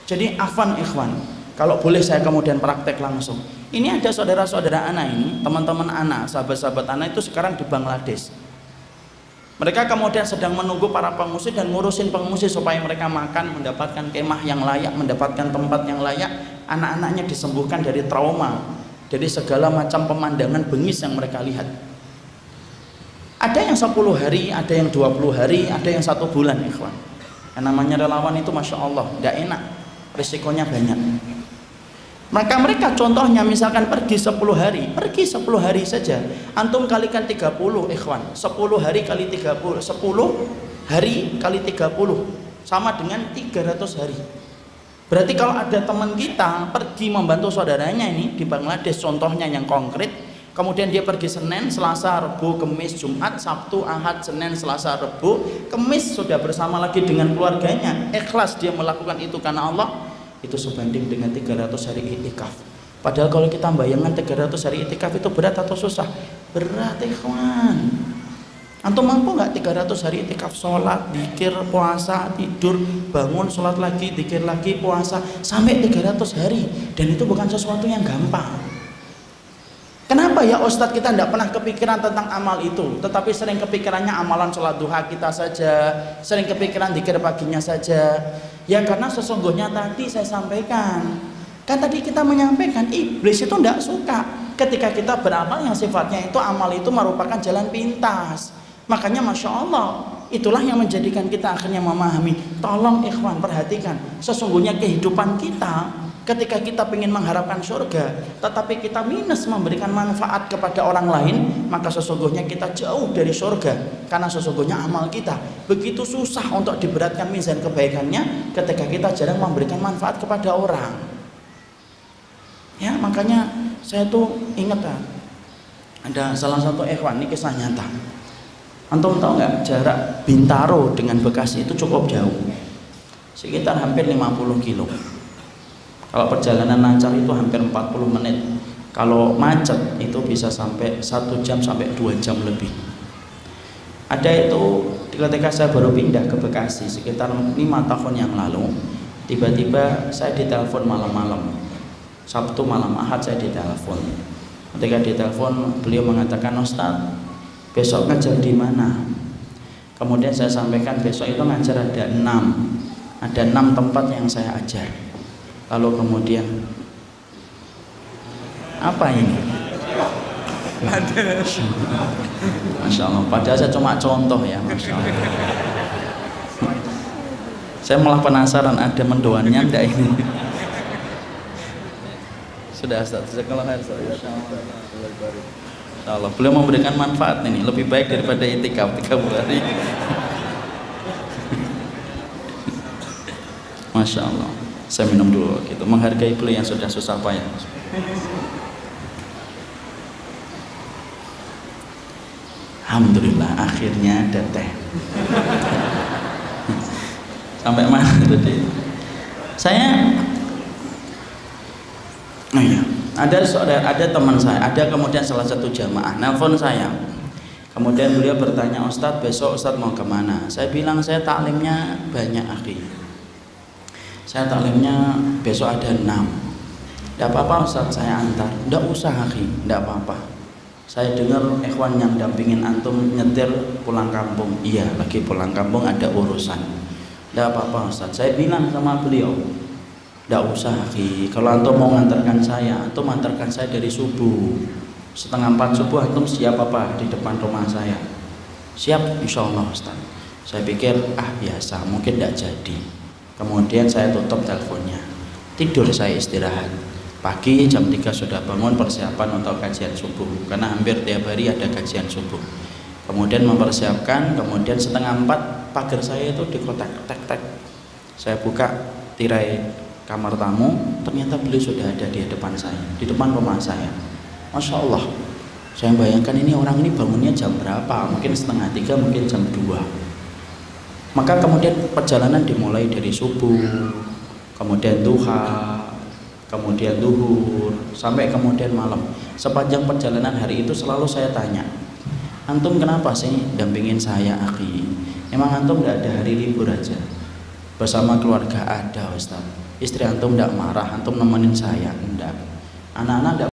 Jadi afwan ikhwan, kalau boleh saya kemudian praktek langsung. Ini ada saudara-saudara anak ini, teman-teman anak, sahabat-sahabat anak itu sekarang di Bangladesh. Mereka kemudian sedang menunggu para pengungsi dan ngurusin pengungsi supaya mereka makan, mendapatkan kemah yang layak, mendapatkan tempat yang layak. Anak-anaknya disembuhkan dari trauma, dari segala macam pemandangan bengis yang mereka lihat. Ada yang 10 hari, ada yang 20 hari, ada yang 1 bulan ikhwan. Yang namanya relawan itu Masya Allah, tidak enak, risikonya banyak. Maka mereka contohnya misalkan pergi 10 hari, pergi 10 hari saja. Antum kalikan 30 ikhwan, 10 hari kali 30, 10 hari kali 30 sama dengan 300 hari. Berarti kalau ada teman kita pergi membantu saudaranya ini di Bangladesh, contohnya yang konkret, kemudian dia pergi Senin, Selasa, Rabu, Kamis, Jumat, Sabtu, Ahad, Senin, Selasa, Rabu, Kamis sudah bersama lagi dengan keluarganya, ikhlas dia melakukan itu karena Allah, itu sebanding dengan 300 hari itikaf. Padahal kalau kita bayangkan 300 hari itikaf itu berat atau susah? Berat ikhwan. Antum mampu nggak 300 hari itikaf, sholat, zikir, puasa, tidur, bangun, sholat lagi, zikir lagi, puasa sampai 300 hari, dan itu bukan sesuatu yang gampang. Kenapa ya Ustadz kita tidak pernah kepikiran tentang amal itu, tetapi sering kepikirannya amalan sholat duha kita saja, sering kepikiran zikir paginya saja? Ya karena sesungguhnya tadi saya sampaikan, kan tadi kita menyampaikan iblis itu tidak suka ketika kita beramal yang sifatnya itu amal itu merupakan jalan pintas. Makanya Masya Allah, itulah yang menjadikan kita akhirnya memahami. Tolong ikhwan perhatikan, sesungguhnya kehidupan kita ketika kita ingin mengharapkan surga tetapi kita minus memberikan manfaat kepada orang lain, maka sesungguhnya kita jauh dari surga. Karena sesungguhnya amal kita begitu susah untuk diberatkan mizan kebaikannya ketika kita jarang memberikan manfaat kepada orang. Ya makanya saya tuh ingat kan, ada salah satu ikhwan, ini kisah nyata. Antum tahu nggak jarak Bintaro dengan Bekasi itu cukup jauh, sekitar hampir 50 kilo. Kalau perjalanan lancar itu hampir 40 menit. Kalau macet itu bisa sampai 1 jam sampai 2 jam lebih. Ada itu ketika saya baru pindah ke Bekasi sekitar 5 tahun yang lalu, tiba-tiba saya ditelepon malam-malam. Sabtu malam Ahad saya ditelepon. Ketika ditelepon beliau mengatakan, Ustadz, besok ngajar di mana? Kemudian saya sampaikan besok itu ngajar ada 6 tempat yang saya ajar. Lalu kemudian apa ini? Masya Allah, padahal saya cuma contoh ya, Masya Allah. Saya malah penasaran ada mendoannya enggak ini. Sudah Ustaz, jazakallahu khair. Insya Allah, beliau memberikan manfaat ini lebih baik daripada itikaf 30 hari. Masya Allah. Saya minum dulu gitu, menghargai beliau yang sudah susah payah. Alhamdulillah akhirnya ada teh. Sampai mana tadi? Saya oh iya, ada teman saya, ada kemudian salah satu jamaah nelfon saya. Kemudian beliau bertanya, Ustadz besok Ustadz mau kemana? Saya bilang saya taklimnya banyak akhi. Saya taklimnya besok ada 6. Tidak apa-apa Ustaz, saya antar. Tidak usah akhi, tidak apa-apa. Saya dengar ikhwan yang dampingin antum nyetir pulang kampung. Iya, lagi pulang kampung ada urusan. Tidak apa-apa Ustaz. Saya bilang sama beliau, tidak usah akhi. Kalau antum mau ngantarkan saya, antum antarkan saya dari subuh. 3:30 subuh antum siap apa di depan rumah saya? Siap insya Allah Ustaz. Saya pikir biasa, mungkin tidak jadi. Kemudian saya tutup teleponnya, tidur, saya istirahat. Pagi jam 3 sudah bangun persiapan untuk kajian subuh, karena hampir tiap hari ada kajian subuh. Kemudian mempersiapkan, kemudian 3:30 pagar saya itu dikotak tek. Saya buka tirai kamar tamu, ternyata beliau sudah ada di depan saya, di depan rumah saya. Masya Allah, saya bayangkan ini orang ini bangunnya jam berapa, mungkin 2:30, mungkin jam 2. Maka kemudian perjalanan dimulai dari subuh, kemudian duha, kemudian duhur, sampai kemudian malam. Sepanjang perjalanan hari itu selalu saya tanya, antum kenapa sih dampingin saya akhi? Emang antum gak ada hari libur aja? bersama keluarga ada Ustaz. Istri antum tidak marah, antum nemenin saya, enggak. Anak-anak tidak